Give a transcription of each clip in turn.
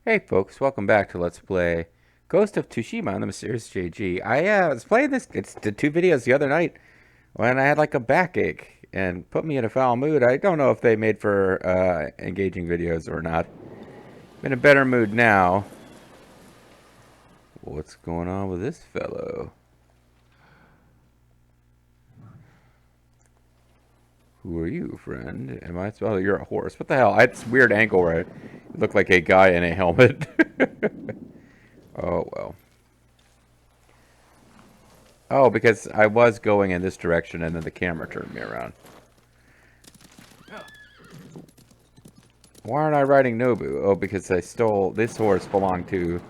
Hey folks, welcome back to Let's Play Ghost of Tsushima on the Mysterious JG. I was playing this, did two videos the other night when I had like a backache and put me in a foul mood. I don't know if they made for engaging videos or not. I'm in a better mood now. What's going on with this fellow? Who are you, friend? Am I? Oh, you're a horse. What the hell? It's a weird angle where I look like a guy in a helmet. Oh well. Oh, because I was going in this direction and then the camera turned me around. Why aren't I riding Nobu? Oh, because I stole... This horse belonged to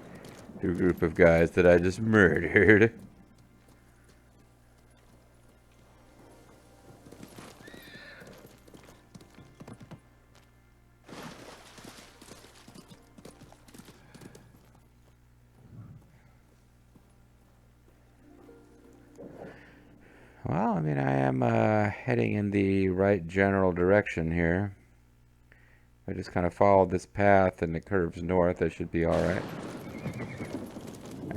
a group of guys that I just murdered. Well, I mean, I am heading in the right general direction here. I just kind of followed this path and it curves north. I should be alright.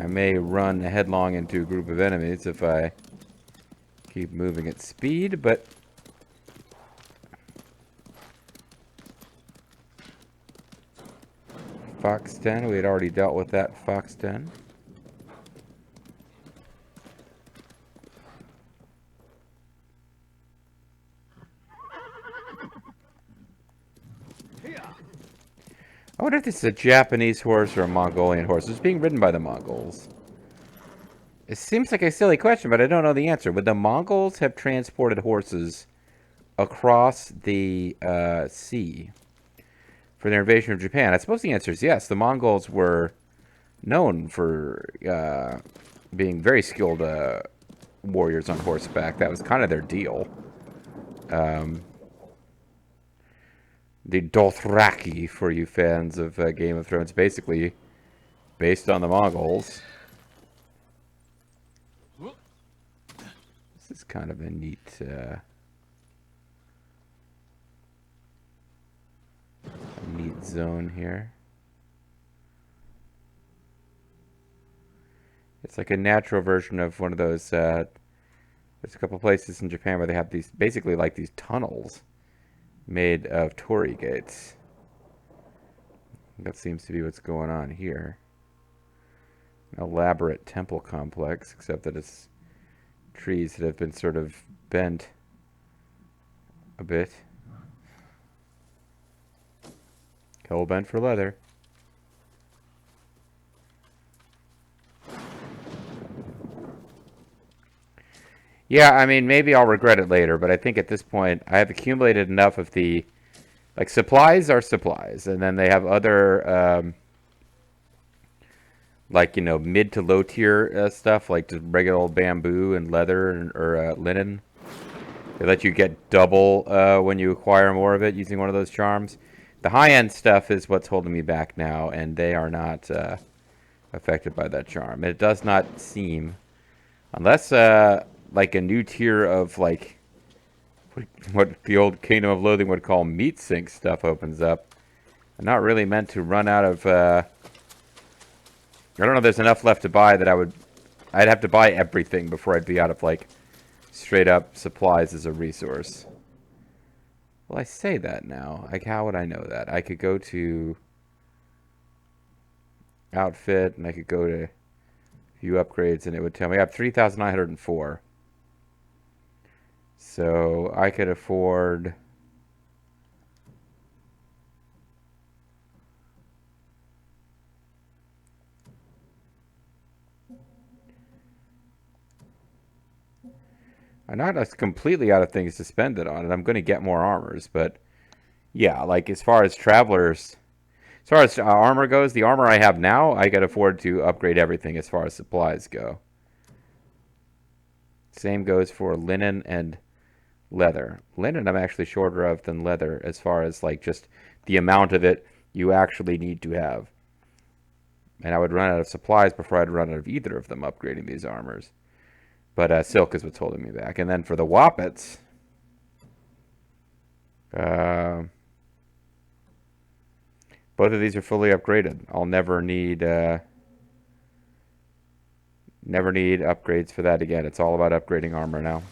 I may run headlong into a group of enemies if I keep moving at speed, but... Fox 10, we had already dealt with that Fox 10. I wonder if this is a Japanese horse or a Mongolian horse. It's being ridden by the Mongols. It seems like a silly question, but I don't know the answer. Would the Mongols have transported horses across the sea for their invasion of Japan? I suppose the answer is yes. The Mongols were known for being very skilled warriors on horseback. That was kind of their deal. Um, the Dothraki, for you fans of Game of Thrones, basically based on the Mongols. This is kind of a neat zone here. It's like a natural version of one of those. There's a couple places in Japan where they have these, basically like these tunnels made of torii gates. That seems to be what's going on here. An elaborate temple complex, except that it's trees that have been sort of bent a bit. Hell bent for leather. Yeah, I mean, maybe I'll regret it later, but I think at this point I have accumulated enough of the... Like, supplies are supplies, and then they have other, like, you know, mid to low tier stuff, like just regular old bamboo and leather or linen. They let you get double when you acquire more of it using one of those charms. The high-end stuff is what's holding me back now, and they are not affected by that charm. It does not seem, unless like a new tier of like what the old Kingdom of Loathing would call meat sink stuff opens up. I'm not really meant to run out of. I don't know if there's enough left to buy that I'd have to buy everything before I'd be out of like straight up supplies as a resource. Well, I say that now. Like, how would I know that? I could go to outfit and I could go to view upgrades and it would tell me I have 3,904. So I could afford... I'm not completely out of things to spend it on, and I'm going to get more armors, but yeah, like as far as travelers, as far as armor goes, the armor I have now, I can afford to upgrade everything as far as supplies go. Same goes for linen and leather. Linen I'm actually shorter of than leather as far as like just the amount of it you actually need to have. And I would run out of supplies before I'd run out of either of them upgrading these armors. But silk is what's holding me back. And then for the Woppets, uh, Both of these are fully upgraded. I'll never need upgrades for that again. It's all about upgrading armor now.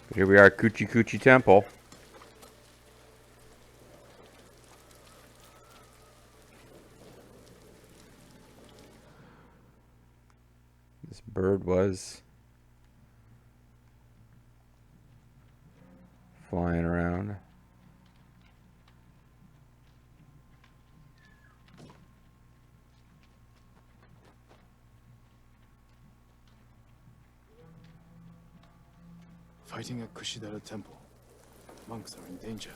But here we are, Coochie Coochie Temple. This bird was flying around. Fighting at Kushidara Temple. Monks are in danger.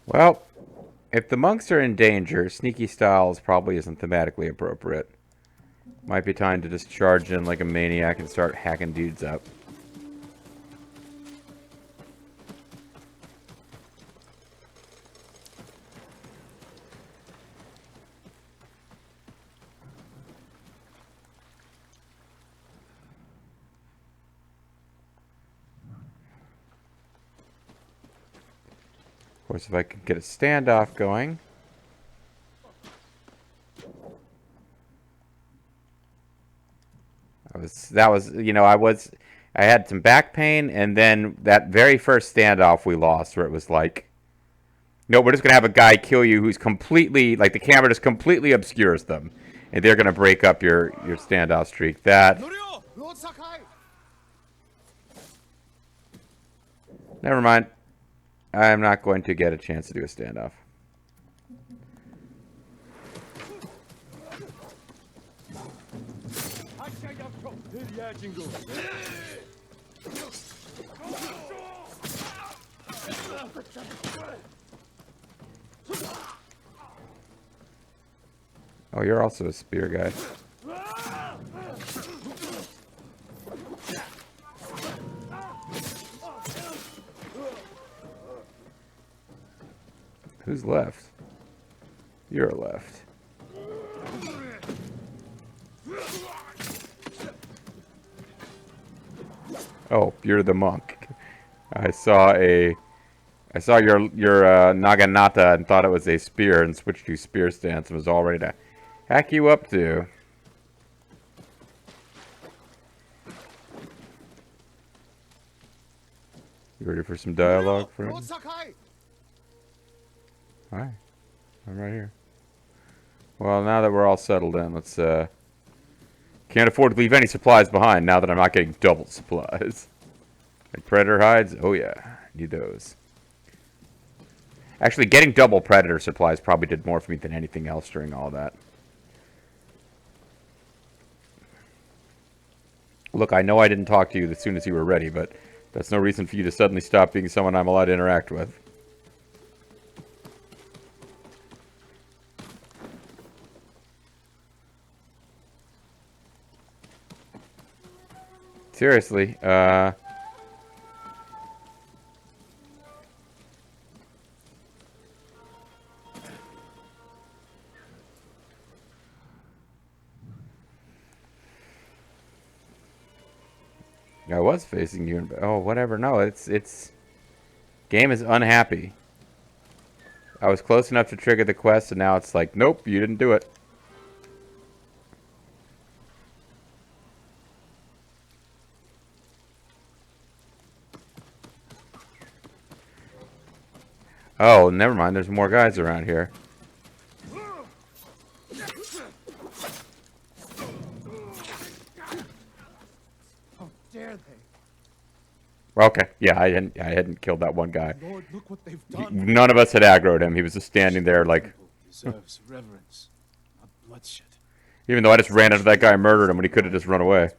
Well, if the monks are in danger, sneaky styles probably isn't thematically appropriate. Might be time to just charge in like a maniac and start hacking dudes up. Of course, if I could get a standoff going. I had some back pain, and then that very first standoff we lost, where it was like, no, we're just gonna have a guy kill you who's completely, like, the camera just completely obscures them, and they're gonna break up your standoff streak. That. Never mind. I'm not going to get a chance to do a standoff. Oh, you're also a spear guy. Who's left? You're left. Oh, you're the monk. I saw your Naginata and thought it was a spear and switched to spear stance and was all ready to hack you up too. You ready for some dialogue, friend? Hi. I'm right here. Well, now that we're all settled in, let's can't afford to leave any supplies behind now that I'm not getting double supplies. Like predator hides? Oh yeah, need those. Actually, getting double predator supplies probably did more for me than anything else during all that. Look, I know I didn't talk to you as soon as you were ready, but that's no reason for you to suddenly stop being someone I'm allowed to interact with. Seriously, I was facing you. Oh, whatever. No, it's game is unhappy. I was close enough to trigger the quest, and now it's like, nope, you didn't do it. Oh, never mind. There's more guys around here. How dare they? Okay, yeah, I hadn't killed that one guy. Lord, look what they've done. None of us had aggroed him. He was just standing there like... Deserves reverence, not bloodshed. Even though I just ran into that guy and murdered him when he could have just run away.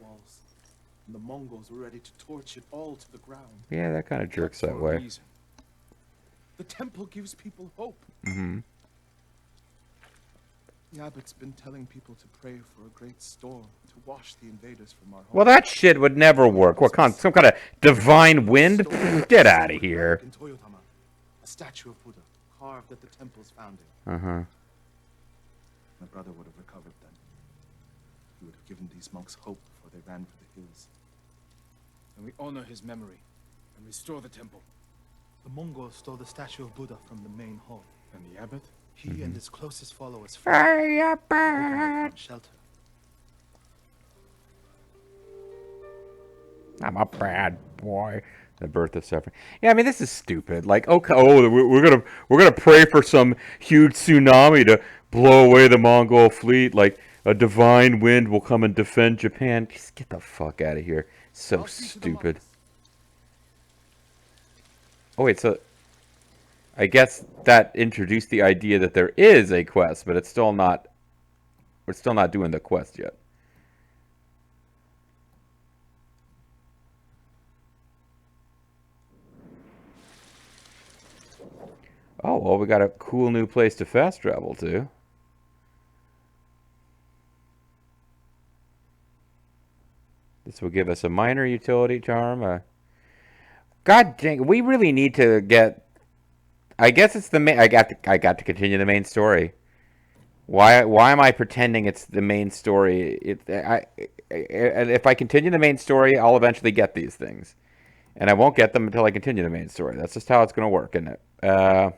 And the Mongols were ready to torch it all to the ground. Yeah, that kind of jerks that way. The temple gives people hope. Mm-hmm. The abbot's been telling people to pray for a great storm to wash the invaders from our home. Well, that shit would never work. What kind? Some kind of divine wind? Get out of here. A statue of Buddha, carved at the temple's founding. Uh-huh. My brother would have recovered then. He would have given these monks hope before they ran for the hills. And we honor his memory and restore the temple. The Mongols stole the statue of Buddha from the main hall. And the abbot? He and his closest followers found shelter. I'm a bad boy. The birth of suffering. Yeah, I mean this is stupid. Like, okay, oh, we're gonna pray for some huge tsunami to blow away the Mongol fleet. Like a divine wind will come and defend Japan. Just get the fuck out of here. So stupid. Oh wait, so I guess that introduced the idea that there is a quest, but it's still not. We're still not doing the quest yet. Oh, well, we got a cool new place to fast travel to. This will give us a minor utility charm. God dang, we really need to get... I guess it's the main... I got to continue the main story. Why am I pretending it's the main story? If I continue the main story, I'll eventually get these things. And I won't get them until I continue the main story. That's just how it's going to work, isn't it?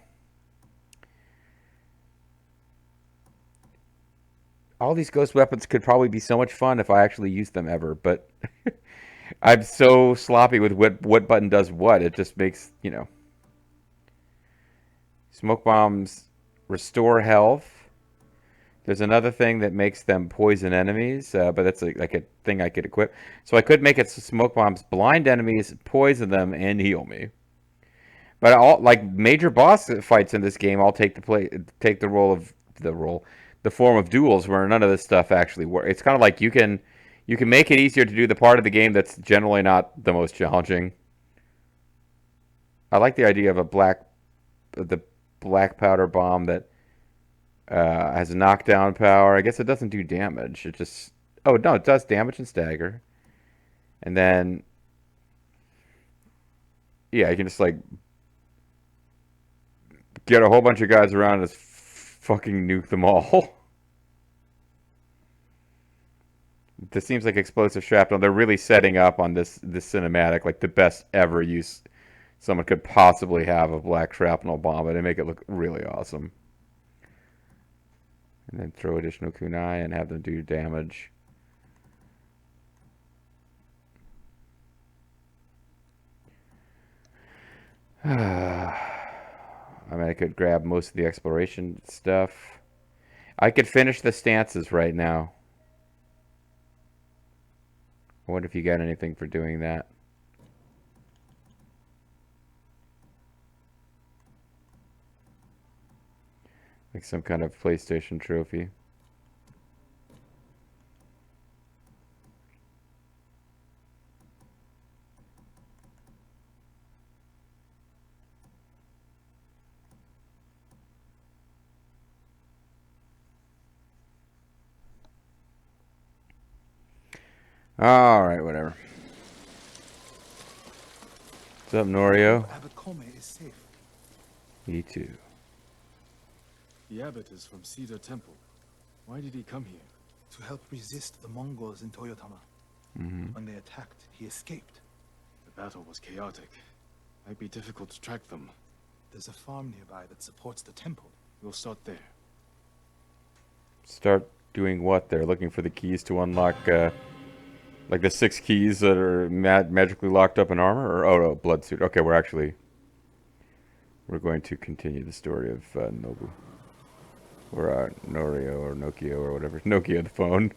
All these ghost weapons could probably be so much fun if I actually used them ever, but I'm so sloppy with what button does what. It just makes, you know. Smoke bombs restore health. There's another thing that makes them poison enemies, but that's like a thing I could equip. So I could make it so smoke bombs blind enemies, poison them, and heal me. But all like major boss fights in this game, I'll take the form of duels where none of this stuff actually works. It's kind of like you can make it easier to do the part of the game that's generally not the most challenging. I like the idea of the black powder bomb that has knockdown power. I guess it doesn't do damage. It just oh no, it does damage and stagger. And then yeah, you can just like get a whole bunch of guys around and just fucking nuke them all. This seems like explosive shrapnel. They're really setting up on this cinematic like the best ever use someone could possibly have of black shrapnel bomb, and they make it look really awesome. And then throw additional kunai and have them do damage. I mean, I could grab most of the exploration stuff. I could finish the stances right now. I wonder if you got anything for doing that. Like some kind of PlayStation trophy. Alright, whatever. What's up, Norio? Abbot Kome is safe. Me too. The abbot is from Cedar Temple. Why did he come here? To help resist the Mongols in Toyotama. When they attacked, he escaped. The battle was chaotic. Might be difficult to track them. There's a farm nearby that supports the temple. We'll start there. Start doing what there? Looking for the keys to unlock, like the 6 keys that are magically locked up in armor? Or, oh no, blood suit. Okay, we're going to continue the story of Nobu. Or Norio or Nokia or whatever. Nokia the phone.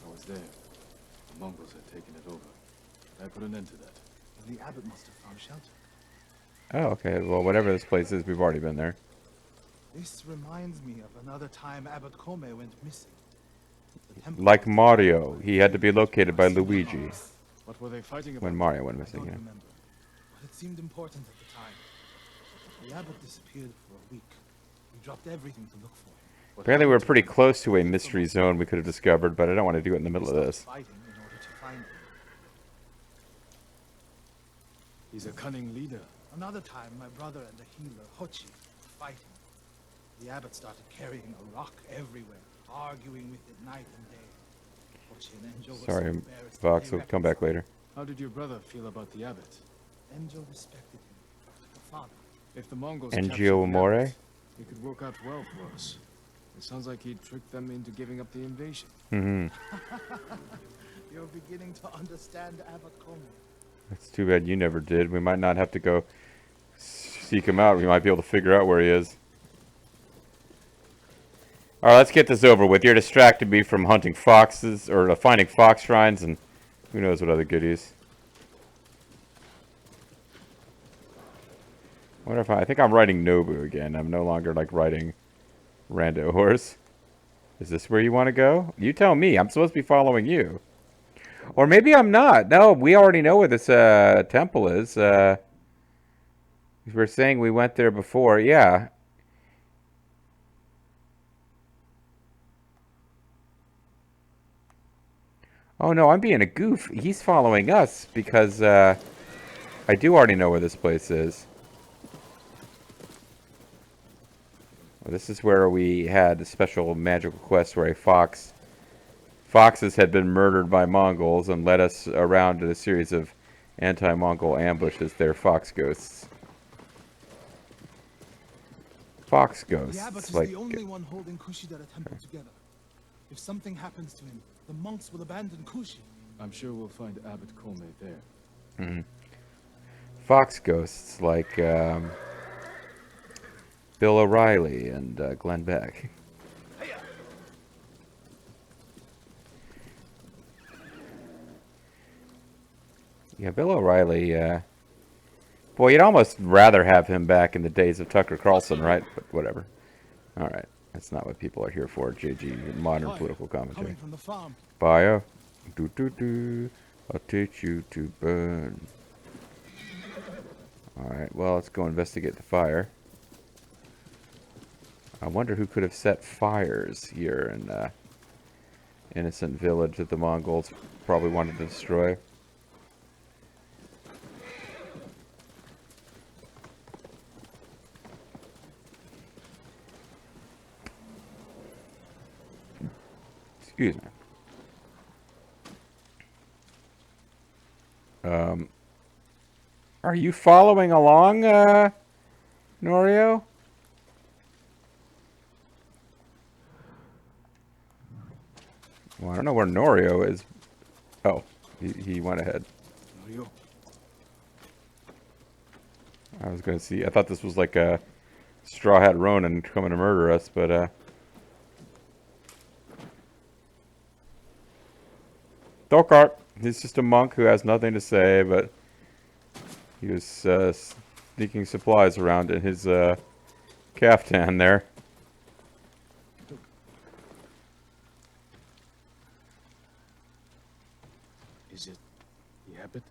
I was there. The Mongols had taken it over. I put an end to that. And the abbot must have found shelter. Oh, okay. Well, whatever this place is, we've already been there. This reminds me of another time Abbot Kome went missing. The temple Like Mario, he had to be located by Luigi. What were they fighting about? When Mario went I missing, don't yeah. remember, but it seemed important at the time. The abbot disappeared for a week. We dropped everything to look for him. Apparently we're pretty close to a mystery zone we could have discovered, but I don't want to do it in the middle of this. Fighting in order to find him. He's a cunning leader. Another time, my brother and the healer, Hochi, were fighting. The abbot started carrying a rock everywhere, arguing with it night and day. Hochi and Enjo were so Sorry, embarrassed Vox they will come back later. How did your brother feel about the abbot? Enjo respected him, like a father. If the Mongols Engio captured the Amore? abbot, it could work out well for us. It sounds like he tricked them into giving up the invasion. Mm-hmm. You're beginning to understand Abbot Como. It's too bad you never did. We might not have to go seek him out. We might be able to figure out where he is. Alright, let's get this over with. You're distracting me from hunting foxes, or finding fox shrines, and who knows what other goodies. I wonder if I think I'm writing Nobu again. I'm no longer, like, writing Rando Horse. Is this where you want to go? You tell me. I'm supposed to be following you. Or maybe I'm not. No, we already know where this temple is. We're saying we went there before. Yeah. Oh, no, I'm being a goof. He's following us because I do already know where this place is. Well, this is where we had a special magical quest where foxes had been murdered by Mongols and led us around in a series of anti-Mongol ambushes. They're fox ghosts. Fox ghosts. The abbot is like the only one holding Kushidera Temple together. If something happens to him, the monks will abandon Kushi. I'm sure we'll find Abbot Kome there. Mm-hmm. Fox ghosts like Bill O'Reilly and Glenn Beck. Yeah, Bill O'Reilly, boy, you'd almost rather have him back in the days of Tucker Carlson, right? But whatever. Alright, that's not what people are here for, JG, modern political commentary. Coming from the farm. Fire, do-do-do, I'll teach you to burn. Alright, well, let's go investigate the fire. I wonder who could have set fires here in innocent village that the Mongols probably wanted to destroy. Excuse me. Are you following along, Norio? Well, I don't know where Norio is. Oh, he went ahead. Norio? I was gonna see. I thought this was like a Straw Hat Ronin coming to murder us, but Dokart. He's just a monk who has nothing to say, but he was sneaking supplies around in his caftan there. Is it the abbot?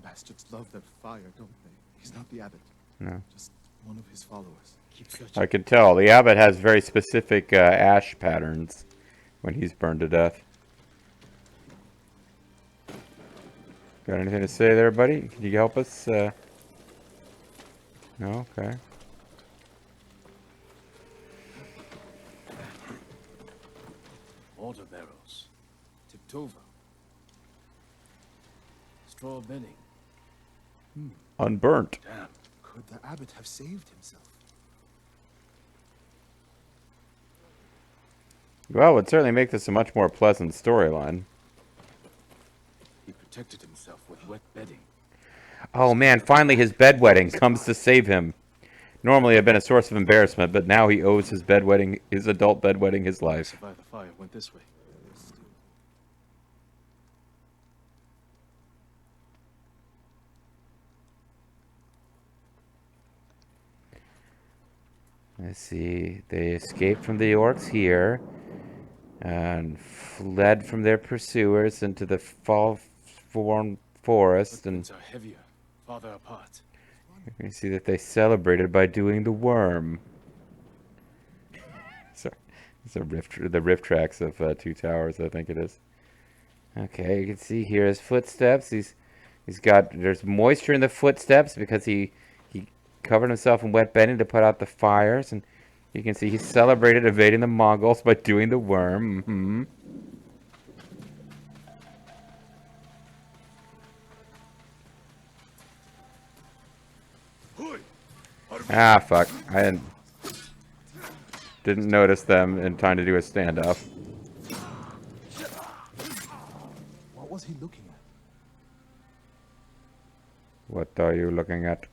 Bastards love their fire, don't they? He's not the abbot. No. Just one of his followers. Keep searching. I can tell. The abbot has very specific ash patterns when he's burned to death. Got anything to say there, buddy? Can you help us? No? Okay. Water barrels. Tiptova. Straw bedding. Unburnt. Damn. Could the abbot have saved himself? Well, it would certainly make this a much more pleasant storyline. He protected himself with wet bedding. Oh man, finally his bedwetting comes to save him. Normally I've been a source of embarrassment, but now he owes his bedwetting, his adult bedwetting, his life. Survived the fire. Went this way. Let's see. They escaped from the orcs here and fled from their pursuers into the fall-formed forest, and Footprints are heavier, farther apart. you can see that they celebrated by doing the worm. Sorry, it's the rift tracks of Two Towers, I think it is. Okay, you can see here his footsteps. He's There's moisture in the footsteps because he covered himself in wet bedding to put out the fires, and you can see he celebrated evading the Mongols by doing the worm. Mm-hmm. Ah, fuck. I didn't notice them in time to do a standoff. What was he looking at? What are you looking at?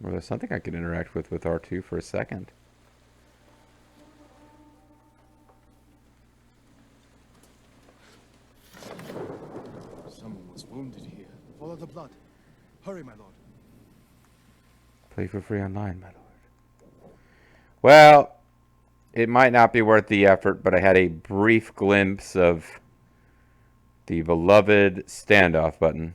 Well, there's something I could interact with R2 for a second. Someone was wounded here. Follow the blood. Hurry, my lord. Play for free online, my lord. Well, it might not be worth the effort, but I had a brief glimpse of the beloved standoff button.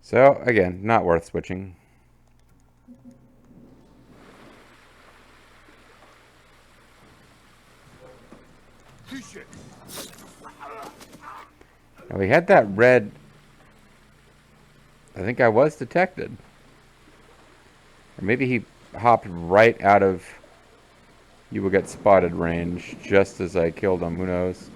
So, again, not worth switching. Now we had that red... I think I was detected. Or maybe he hopped right out of you will get spotted range just as I killed him. Who knows?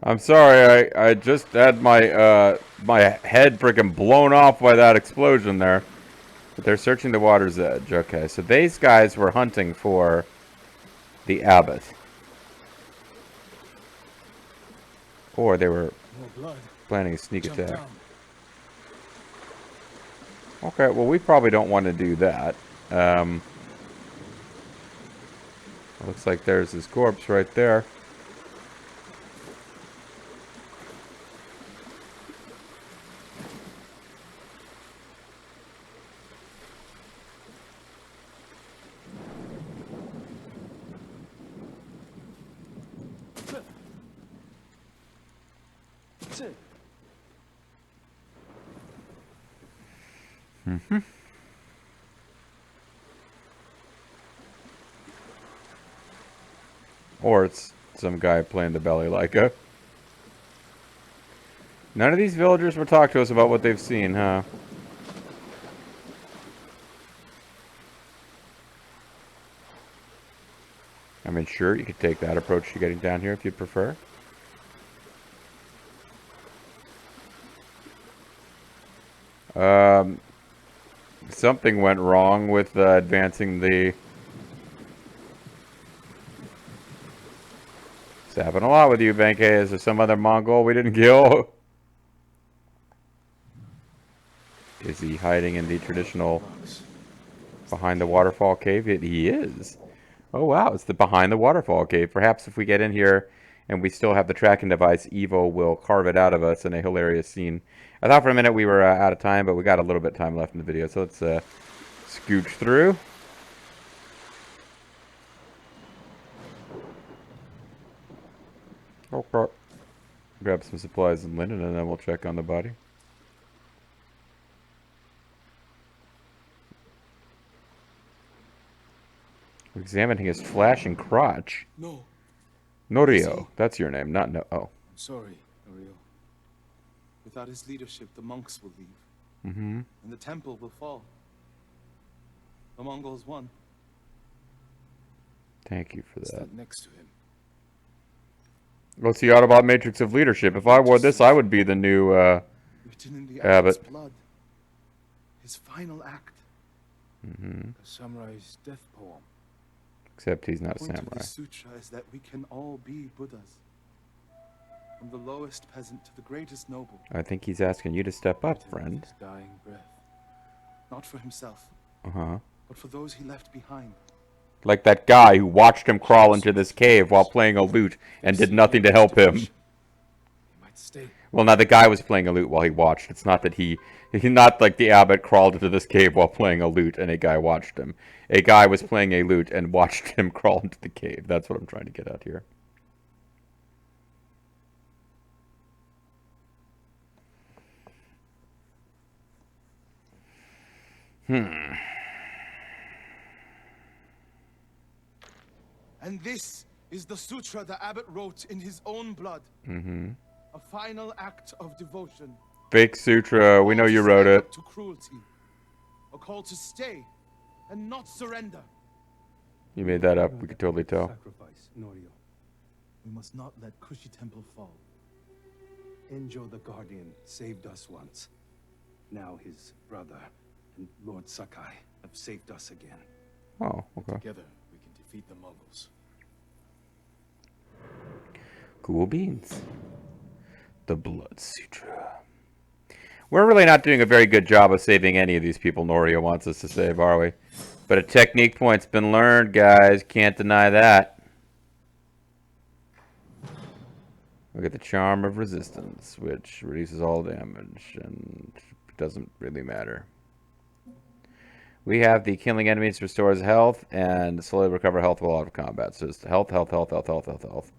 I'm sorry, I just had my my head freaking blown off by that explosion there. But they're searching the water's edge. Okay, so these guys were hunting for the abbot. Or they were planning a sneak attack. Okay, well we probably don't want to do that. Looks like there's his corpse right there. Mm-hmm. Or it's some guy playing the balalaika. None of these villagers will talk to us about what they've seen, huh? I mean, sure, you could take that approach to getting down here if you'd prefer. Something went wrong with advancing the... It's happened a lot with you, Benkei. Is there some other Mongol we didn't kill? Is he hiding in the traditional behind the waterfall cave? He is. Oh wow, it's the behind the waterfall cave. Perhaps if we get in here and we still have the tracking device, Evo will carve it out of us in a hilarious scene. I thought for a minute we were out of time, but we got a little bit of time left in the video, so let's scooch through. Okay. Grab some supplies and linen, and then we'll check on the body. Examining his flashing crotch. No. Norio, that's your name, not no. Oh. I'm sorry, Norio. Without his leadership, the monks will leave. Mm-hmm. And the temple will fall. The Mongols won. Thank you for that. Stand next to him. What's the Autobot Matrix of Leadership? If I wore this, I would be the new Written in the Abbot. abbot's blood. His final act. Mm-hmm. A samurai's death poem. Except he's not a The point of samurai. this sutra is that we can all be Buddhas. From the lowest peasant to the greatest noble. I think he's asking you to step up, Written with friend. his dying breath. Not for himself, Uh-huh. but for those he left behind. Like that guy who watched him crawl into this cave while playing a lute and did nothing to help him. He might stay. Well, now the guy was playing a lute while he watched. It's not that he's not like the abbot crawled into this cave while playing a lute and a guy watched him. A guy was playing a lute and watched him crawl into the cave. That's what I'm trying to get at here. And this is the sutra the abbot wrote in his own blood. Mm-hmm. A final act of devotion. Fake sutra. We know you wrote Stand it. up to cruelty. A call to stay and not surrender. You made that up. We could totally tell. Sacrifice, Norio. We must not let Kushi Temple fall. Enjo the Guardian saved us once. Now his brother and Lord Sakai have saved us again. Oh, okay. Together, we can defeat the Mongols. Cool beans. The Blood Sutra. We're really not doing a very good job of saving any of these people Norio wants us to save, are we? But a technique point's been learned, guys. Can't deny that. Look at the Charm of Resistance, which reduces all damage and doesn't really matter. We have the killing enemies restores health and slowly recover health while out of combat. So it's health, health, health, health, health, health, health.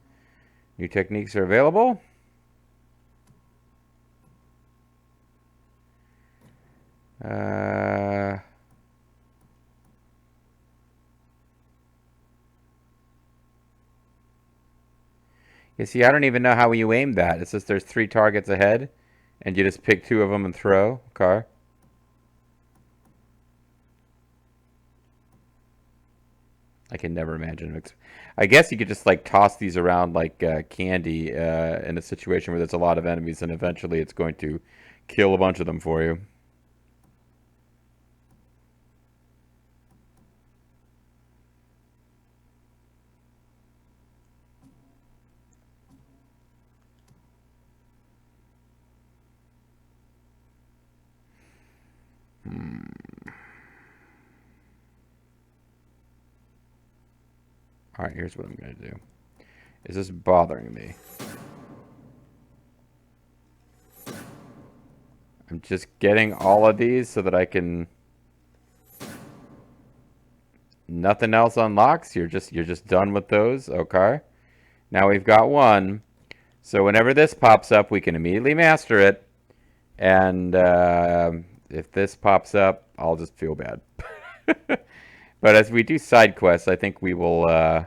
New techniques are available. You see, I don't even know how you aim that. It says there's 3 targets ahead, and you just pick 2 of them and throw. Okay. I can never imagine. I guess you could just like toss these around like candy in a situation where there's a lot of enemies, and eventually it's going to kill a bunch of them for you. Alright, here's what I'm going to do. Is this bothering me? I'm just getting all of these so that I can... Nothing else unlocks? You're just done with those? Okay. Now we've got one. So whenever this pops up, we can immediately master it. And if this pops up, I'll just feel bad. But as we do side quests, I think we will...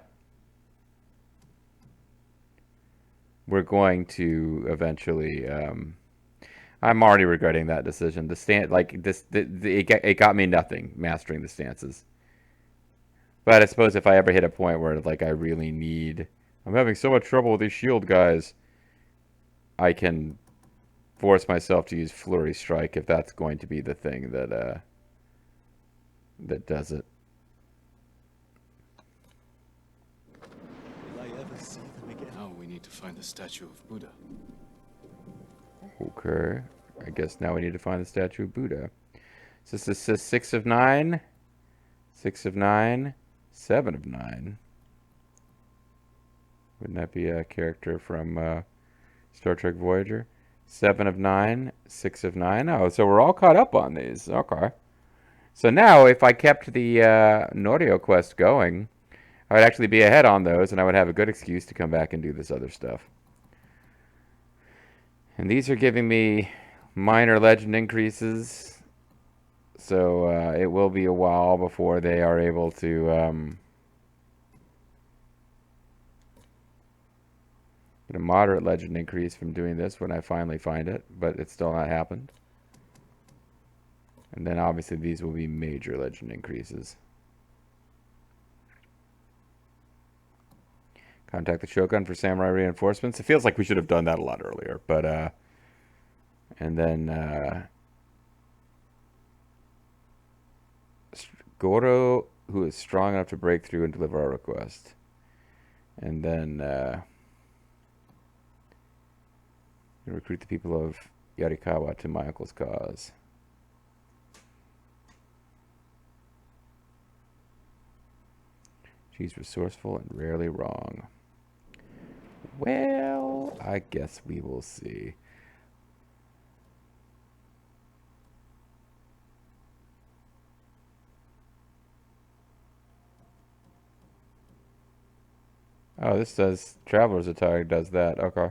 we're going to eventually... I'm already regretting that decision. The stand, like this, it got me nothing mastering the stances. But I suppose if I ever hit a point where like I really need, I'm having so much trouble with these shield guys, I can force myself to use Flurry Strike if that's going to be the thing that that does it. Will I ever see them again? Now we need to find the statue of Buddha. Okay, I guess now we need to find the statue of Buddha. So this says 6 of 9, 6 of 9, 7 of 9. Wouldn't that be a character from Star Trek Voyager? 7 of 9, 6 of 9. Oh, so we're all caught up on these. Okay. So now, if I kept the Norio quest going, I would actually be ahead on those, and I would have a good excuse to come back and do this other stuff. And these are giving me minor legend increases, so it will be a while before they are able to get a moderate legend increase from doing this when I finally find it, but it's still not happened. And then obviously these will be major legend increases. Contact the Shogun for samurai reinforcements. It feels like we should have done that a lot earlier, but and then Goro, who is strong enough to break through and deliver our request. And then recruit the people of Yarikawa to my uncle's cause. She's resourceful and rarely wrong. Well, I guess we will see. Oh, this does Traveler's Attire does that. Okay.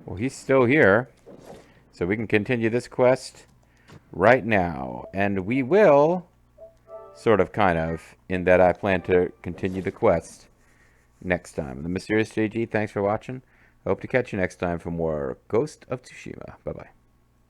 Well, he's still here, so we can continue this quest right now. And we will, sort of, kind of, in that I plan to continue the quest next time. The Mysterious JG, thanks for watching. Hope to catch you next time for more Ghost of Tsushima. Bye-bye.